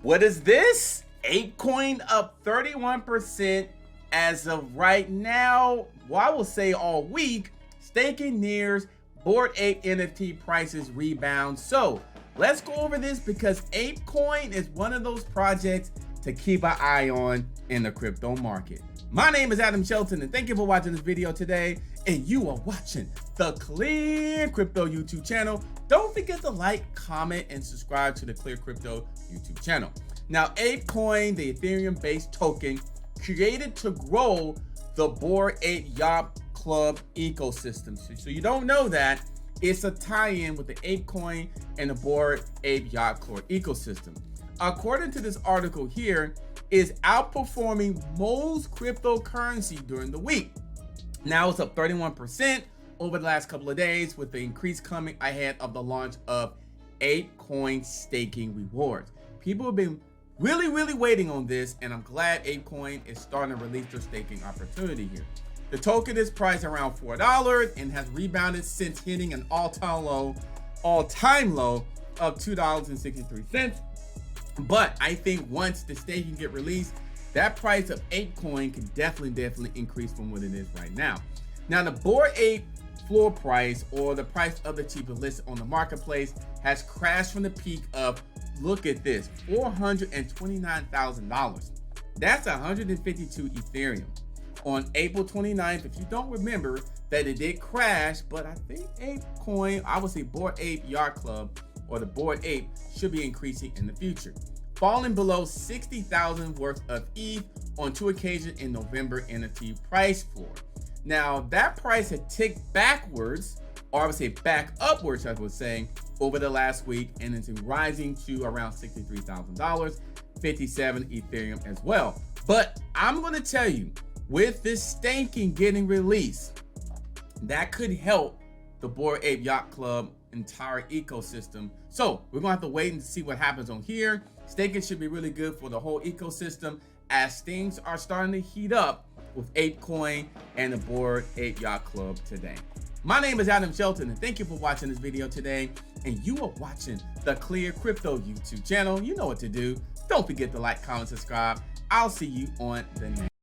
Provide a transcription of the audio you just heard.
What is this? ApeCoin up 31% as of right now. Well, I will say all week. Staking nears, Bored Ape NFT prices rebound. So let's go over this because ApeCoin is one of those projects to keep an eye on in the crypto market. My name is Adam Shelton and thank you for watching this video today. And you are watching the ClearCryptos YouTube channel. Don't forget to like, comment, and subscribe to the ClearCryptos YouTube channel. Now, ApeCoin, the Ethereum-based token, created to grow the Bored Ape Yacht Club ecosystem. So you don't know that, it's a tie-in with the ApeCoin and the Bored Ape Yacht Club ecosystem. According to this article here, is outperforming most cryptocurrency during the week. Now it's up 31% over the last couple of days, with the increase coming ahead of the launch of ApeCoin staking rewards. People have been really waiting on this, and I'm glad ApeCoin is starting to release their staking opportunity here. The token is priced around $4 and has rebounded since hitting an all-time low of $2.63. But I think once the staking get released, that price of ApeCoin can definitely increase from what it is right now. Now, the Bored Ape floor price, or the price of the cheapest listed on the marketplace, has crashed from the peak of, look at this, $429,000. That's 152 Ethereum. On April 29th, if you don't remember that it did crash, but I think ApeCoin, I would say Bored Ape Yacht Club, or the Bored Ape, should be increasing in the future, falling below 60,000 worth of ETH on 2 occasions in November NFT price floor. Now, that price had ticked backwards, or I would say back upwards, as I was saying, over the last week, and it's rising to around $63,000, 57 Ethereum as well. But I'm going to tell you, with this staking getting released, that could help the Bored Ape Yacht Club entire ecosystem. So we're gonna have to wait and see what happens on here. Staking should be really good for the whole ecosystem as things are starting to heat up with ApeCoin and the Bored Ape Yacht Club today. My name is Adam Shelton and thank you for watching this video today. And you are watching the ClearCryptos YouTube channel. You know what to do. Don't forget to like, comment, subscribe. I'll see you on the next